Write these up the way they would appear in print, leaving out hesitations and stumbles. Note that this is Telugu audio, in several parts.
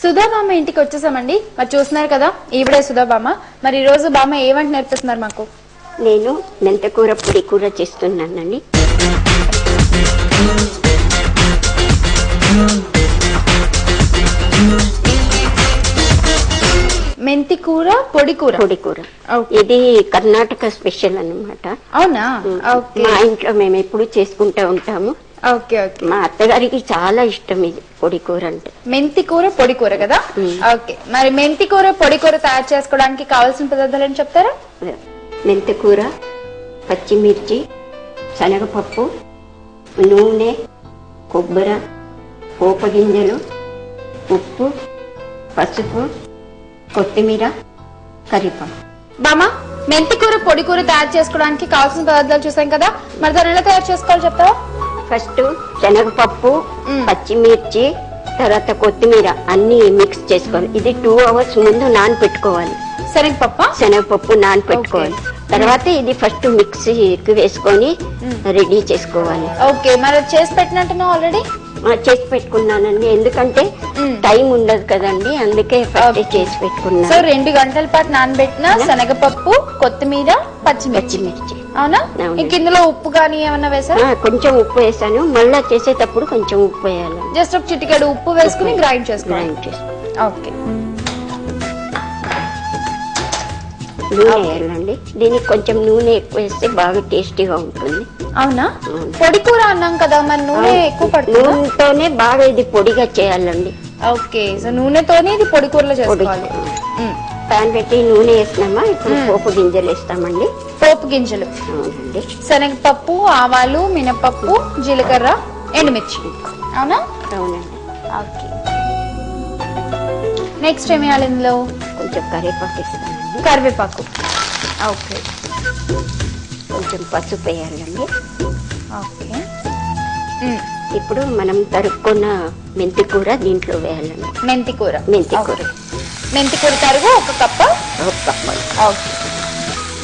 సుధా బామ్మ ఇంటికి వచ్చేసామండి. మరి చూస్తున్నారు కదా, ఈవిడే సుధా బామ్మ. మరి ఈ రోజు బామ్మ ఏ వంట నేర్పిస్తున్నారు మాకు? నేను మెంతకూర పొడి కూర చేస్తున్నానండి. మెంతి కూర పొడి కూర. పొడి కూర ఇది కర్ణాటక స్పెషల్ అన్నమాట. అవునా? మా ఇంట్లో మేము ఎప్పుడు చేసుకుంటూ ఉంటాము. మా అత్తగారికి చాలా ఇష్టం ఇది పొడి కూర అంటే. మెంతి కూర పొడి కూర కదా. ఓకే, మరి మెంతి కూర పొడి కూర తయారు చేసుకోవడానికి కావాల్సిన పదార్థాలు ఏం చెప్తారా? మెంతి కూర, పచ్చిమిర్చి, శనగపప్పు, నూనె, కొబ్బరి, పోపు గింజలు, ఉప్పు, పసుపు, కొత్తిమీర, కరివేపాకు. బామ్మ, మెంతి కూర పొడి కూర తయారు చేసుకోవడానికి కావాల్సిన పదార్థాలు చూసాం కదా, మరి దాన్ని ఎలా తయారు చేసుకోవాలో చెప్తావా? ఫస్ట్ శనగపప్పు, పచ్చిమిర్చి, తర్వాత కొత్తిమీర అన్ని మిక్స్ చేసుకోవాలి. ఇది 2 hours ముందు నానపెట్టుకోవాలి. శనగపప్పు నానపెట్టుకోవాలి. తర్వాత ఇది ఫస్ట్ మిక్సీకి వేసుకొని రెడీ చేసుకోవాలి. ఓకే, మరి చేసి పెట్టినట్టున్నా ఆల్రెడీ? చేసి పెట్టుకున్నానండి, ఎందుకంటే టైం ఉండదు కదండి, అందుకే ఫస్ట్ చేసి పెట్టుకున్నాను. సో 2 గంటల పాటు నానబెట్టిన శనగపప్పు, కొత్తిమీర, పచ్చిమిర్చి. అవునా? ఇంక ఇందులో ఉప్పు కానీ ఏమన్నా వేసారా? కొంచెం ఉప్పు వేసాను, మళ్ళా చేసేటప్పుడు కొంచెం ఉప్పు వేయాలి. జస్ట్ ఒక చిటికెడు ఉప్పు వేసుకుని గ్రైండ్ చేసుకోవాలి. ఓకే, నూనె వేయాలండి. దీనికి కొంచెం నూనె ఎక్కువ వేస్తే బాగా టేస్టీగా ఉంటుంది. అవునా? పొడి కూర అన్నాం కదా, మరి నూనె ఎక్కువ పడుతుంది. నూనెతోనే బాగా ఇది పొడిగా చేయాలండి. ఓకే, సో నూనెతోనే ఇది పొడి కూరలో చేసుకోవాలి. ప్యాన్ పెట్టి నూనె వేసినామా, ఇప్పుడు పోపు గింజలు వేస్తామండి. పోపు గింజలు, అవునండి. శనగపప్పు, ఆవాలు, మినపప్పు, జీలకర్ర, ఎండుమిర్చి. అవునా? అవునండి. ఓకే, నెక్స్ట్ ఏం వేయాలి ఇందులో? కొంచెం కరివేపాకు వేస్తామండి. కరివేపాకు. ఓకే, కొంచెం పసుపు వేయాలండి. ఓకే, ఇప్పుడు మనం తరుక్కున్న మెంతి కూర దీంట్లో వేయాలండి. మెంతి కూర. మెంతి కూర తరుగు 1 కప్. ఓకే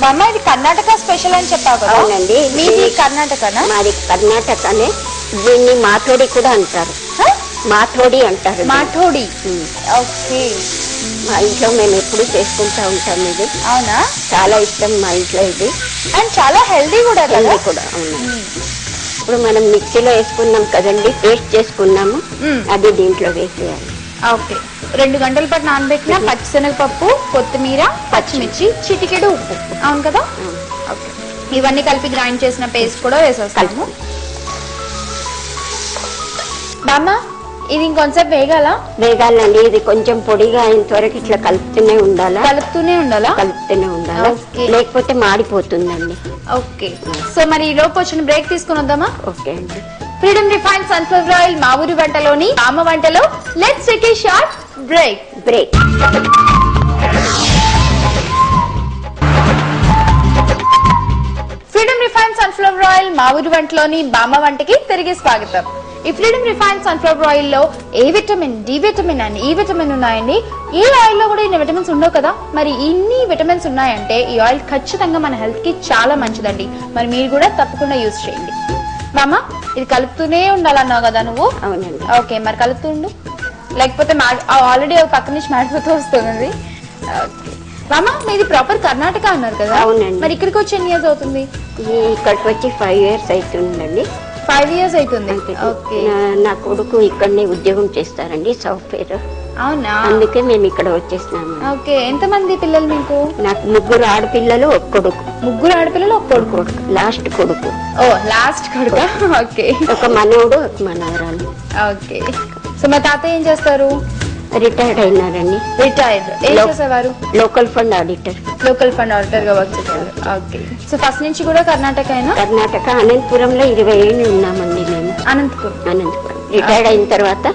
బామ్మ, ఇది కర్ణాటక స్పెషల్ అని చెప్పావు కదా? అవునండి. మీది కర్ణాటకనా? మాది కర్ణాటకనే. దీన్ని మాథోడి కూడా అంటారు. మాథోడి అంటారు. మాథోడి. ఓకే, మా ఇంట్లో మేము ఎప్పుడు చేసుకుంటా ఉంటాం ఇది. అవునా? చాలా ఇష్టం మా ఇంట్లో ఇది. అండ్ చాలా హెల్దీ కూడా. హెల్దీ కూడా, అవును. ఇప్పుడు మనం మిక్సీలో వేసుకున్నాం కదండి, పేస్ట్ చేసుకున్నాము, అది దీంట్లో వేసేయాలి. ఓకే, 2 గంటల పాటు నానబెట్టిన పచ్చిశనగపప్పు, కొత్తిమీర, పచ్చిమిర్చి, చిటికెడు ఉప్పు. అవును కదా? ఓకే, ఇవన్నీ కలిపి గ్రైండ్ చేసిన పేస్ట్ కూడా వేసేస్తాము. బామ్మ, ఇది ఇంకొంచెం వేగాలండి. ఇది కొంచెం పొడిగా అయినంత వరకు ఇట్లా కలుపుతూనే ఉండాలా, లేకపోతే మాడిపోతుందండి. ఓకే, సో మరి ఈ లోపు వచ్చిన బ్రేక్ తీసుకుని వద్దామా? ఓకే అండి. ఫ్రీడమ్ రిఫైన్డ్ సన్ఫ్లవర్ ఆయిల్ మా ఊరి వంటలోని అమ్మ వంటలో let's take a short break. Freedom refined sunflower oil మా ఊరి వంటలోని బామ్మ వంటకి తిరిగి స్వాగతం. ఈ ఫ్రీడమ్ రిఫైన్డ్ సన్ఫ్లవర్ ఆయిల్ లో A vitamin, D vitamin and E vitamin ఉన్నాయండి. ఈ ఆయిల్ లో కూడా ఇన్ని విటమిన్స్ ఉండవు కదా. మరి ఇన్ని విటమిన్స్ ఉన్నాయంటే ఈ ఆయిల్ ఖచ్చితంగా మన హెల్త్ కి చాలా మంచిదండి. మరి మీరు కూడా తప్పకుండా యూజ్ చేయండి. బామ్మ, ఇది కలుపుతూనే ఉండాలన్నావు కదా నువ్వు? అవునండి. ఓకే, మరి కలుపుతుండు, లేకపోతే ఆల్రెడీ పక్క నుంచి మాడిపోతూ వస్తుంది. బామ్మ, మీది ప్రాపర్ కర్ణాటక అన్నారు కదా? అవునండి. మరి ఇక్కడికి వచ్చి ఎన్ని ఇయర్స్ అవుతుంది? ఇక్కడికి వచ్చి 5 years అవుతుందండి. 5 years అవుతుంది. ఓకే, నా కొడుకు ఇక్కడనే ఉద్యోగం చేస్తారండి, సాఫ్ట్వేర్. అవునా? అందుకే మేము ఇక్కడ వచ్చేసినాము. ఓకే, ఎంతమంది పిల్లలు మీకు? నాకు 3 ఆడపిల్లలు, 1 కొడుకు. 3 ఆడపిల్లలు, 1 కొడుకు. లాస్ట్ కొడుకు. ఓ, లాస్ట్ కొడుకు. ఓకే, ఒక మనవడు, 1 మనవరాలు. ఓకే, సో మా తాతయ్య ఏం చేస్తారు? రిటైర్డ్ అయినారండి. రిటైర్డ్. ఏం చేసేవారు? Local fund auditor. గా వర్క్ చేశారు. ఓకే, సో ఫస్ట్ నుంచి కూడా కర్ణాటక? కర్ణాటక, అనంతపురంలో 20 ఏళ్ళు ఉన్నామండి మేము. అనంతపురం రిటైర్డ్ అయిన తర్వాత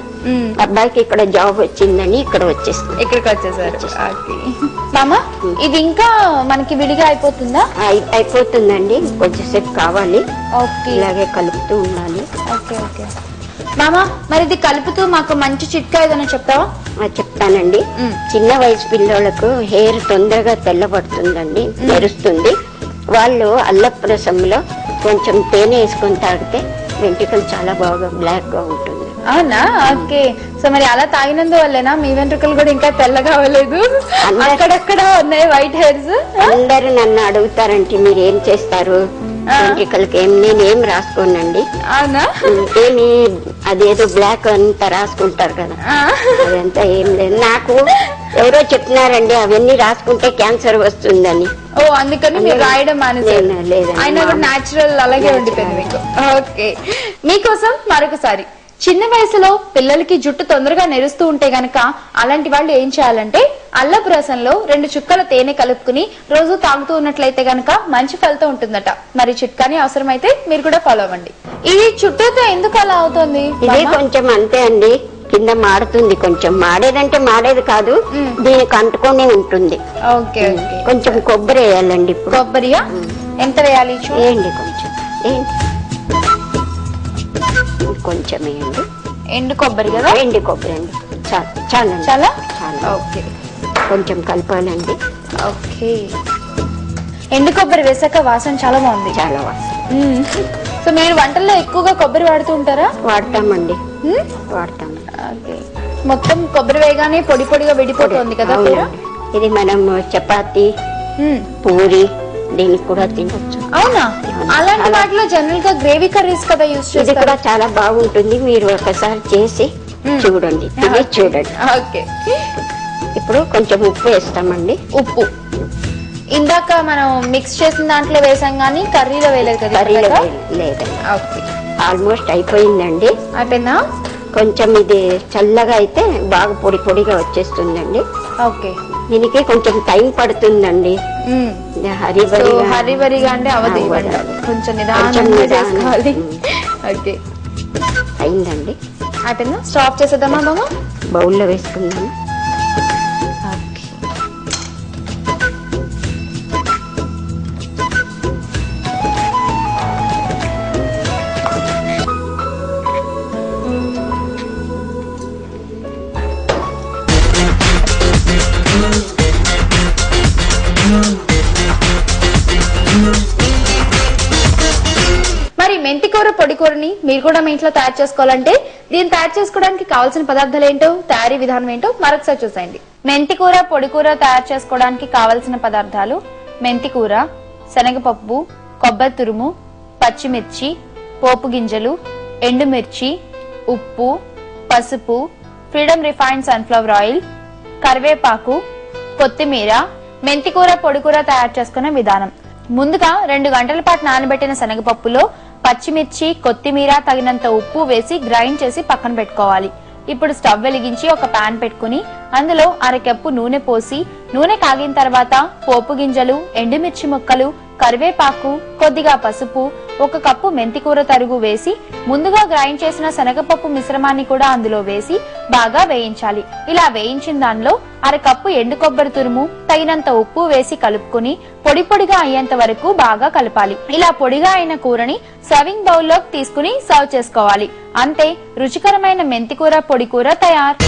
అబ్బాయికి ఇక్కడ జాబ్ వచ్చిందని ఇక్కడికి వచ్చేసారు. మామ, ఇది ఇంకా మనకి విడిగా అయిపోతుందా? అయిపోతుందండి, కొంచెంసేపు కావాలి. ఇలాగే కలుపుతూ ఉండాలి. ఓకే ఓకే మామ, మరి ఇది కలుపుతూ మాకు మంచి చిట్కా ఏదైనా చెప్తావా? చెప్తానండి. చిన్న వయసు పిల్లలకు హెయిర్ తొందరగా తెల్లబడుతుందండి, మెరుస్తుంది. వాళ్ళు అల్లపు రసంలో కొంచెం తేనె వేసుకొని తాగితే వెంట్రుకలు చాలా బాగా బ్లాక్ గా ఉంటుంది. అవునా? ఓకే. సో మరి అలా తాగినందువల్లేనా మీ వెంట్రుకలు కూడా ఇంకా తెల్లగా అవ్వలేదు? అక్కడక్కడ ఉన్నాయి వైట్ హెయిర్స్. అందరు నన్ను అడుగుతారంటే మీరు ఏం చేస్తారు వెంట్రుకలకి? నేనేం రాసుకోనండి. అవునా? ఏమి అదేదో బ్లాక్ అంతా రాసుకుంటారు కదా, అదంతా ఏం లేదు. నాకు ఎవరో చెప్తున్నారండి అవన్నీ రాసుకుంటే క్యాన్సర్ వస్తుందని. ఓ, అందుకని మీరు రాయడం మానేసారు? అయినా కూడా న్యాచురల్ అలాగే ఉండిపోయింది మీకు. ఓకే. మీకోసం మరొకసారి, చిన్న వయసులో పిల్లలకి జుట్టు తొందరగా నెరుస్తూ ఉంటే గనక అలాంటి వాళ్ళు ఏం చేయాలంటే అల్లపు రసంలో 2 చుక్కల తేనె కలుపుకుని రోజు తాగుతూ ఉన్నట్లయితే గనక మంచి ఫలితం ఉంటుందట. మరి చిట్కాని అవసరమైతే మీరు కూడా ఫాలో అవ్వండి. ఇది చుట్టూతో ఎందుకు అలా అవుతుంది? ఇది కొంచెం అంతే అండి, కింద మాడుతుంది. కొంచెం మాడేదంటే మాడేది కాదు, దీనికి అంటుకొని ఉంటుంది. ఓకే. కొంచెం కొబ్బరి వేయాలండి. ఇప్పుడు కొబ్బరియా ఎంత వేయాలి? వేయండి కొంచెం, కొంచెం వేయండి. ఎండు కొబ్బరి కదా? ఎండు కొబ్బరి అండి. చాలా చాలా. ఓకే, కొంచెం కలపాలండి. ఓకే. ఎండు కొబ్బరి వేసాక వాసన చాలా బాగుంది. చాలా వాసన. సో మీరు వంటల్లో ఎక్కువగా కొబ్బరి వాడుతూ ఉంటారా? వాడతామండి, వాడతాం. ఓకే. మొత్తం కొబ్బరి వేయగానే పొడి పొడిగా విడిపోతుంది కదా? ఇది మనం చపాతి, పూరి దీనికి కూడా తినొచ్చు. అవునా? అలాంటి వాటిలో జనరల్ గా గ్రేవీ కర్రీస్ కదా యూస్ చేస్తారు. ఇది కూడా చాలా బాగుంటుంది, మీరు ఒకసారి చేసి చూడండి, తిని చూడండి. ఓకే. ఇప్పుడు కొంచెం ఉప్పు వేస్తామండి. ఉప్పు ఇందాక మనం మిక్స్ చేసిన దాంట్లో వేసాం గానీ కర్రీలో వేయలేదు కదా? కర్రీలో లేదండి. ఓకే. ఆల్మోస్ట్ అయిపోయిందండి. అయిపోయిందా? కొంచెం ఇది చల్లగా అయితే బాగా పొడి పొడిగా వచ్చేస్తుందండి. ఓకే. దీనికి కొంచెం టైం పడుతుందండి. హరిబరిగా అంటే అవదు, కొంచెం నిదానంగా చేసుకోవాలి. ఓకే. అయిందండి. అయిపోయిందా? స్టాప్ చేసేద్దామా బామ్మ? బౌల్లో వేసుకుందాము. మరి మెంతికూర పొడి కూరని మీరు కూడా మీ ఇంట్లో తయారు చేసుకోవాలంటే దీన్ని తయారు చేసుకోవడానికి కావాల్సిన పదార్థాలు ఏంటో, తయారీ విధానం ఏంటో మరొకసారి చూసేయండి. మెంతికూర పొడి కూర తయారు చేసుకోవడానికి కావాల్సిన పదార్థాలు: మెంతికూర, శనగపప్పు, కొబ్బరి తురుము, పచ్చిమిర్చి, పోపు గింజలు, ఎండుమిర్చి, ఉప్పు, పసుపు, ఫ్రీడమ్ రిఫైన్డ్ సన్ఫ్లవర్ ఆయిల్, కరివేపాకు, కొత్తిమీర. మెంతికూర పొడి కూర తయారు చేసుకునే విధానం: ముందుగా 2 గంటల పాటు నానబెట్టిన శనగపప్పులో పచ్చిమిర్చి, కొత్తిమీర, తగినంత ఉప్పు వేసి గ్రైండ్ చేసి పక్కన పెట్టుకోవాలి. ఇప్పుడు స్టవ్ వెలిగించి ఒక పాన్ పెట్టుకుని అందులో 1/2 కప్పు నూనె పోసి నూనె కాగిన తర్వాత పోపు గింజలు, ఎండుమిర్చి ముక్కలు, కరివేపాకు, కొద్దిగా పసుపు, 1 కప్పు మెంతికూర తరుగు వేసి ముందుగా గ్రైండ్ చేసిన శనగపప్పు మిశ్రమాన్ని కూడా అందులో వేసి బాగా వేయించాలి. ఇలా వేయించిన దానిలో 1/2 కప్పు ఎండు కొబ్బరి తురుము, తగినంత ఉప్పు వేసి కలుపుకుని పొడి పొడిగా అయ్యేంత వరకు బాగా కలపాలి. ఇలా పొడిగా అయిన కూరని సర్వింగ్ బౌల్లోకి తీసుకుని సర్వ్ చేసుకోవాలి. అంతే, రుచికరమైన మెంతికూర పొడి కూర తయారు.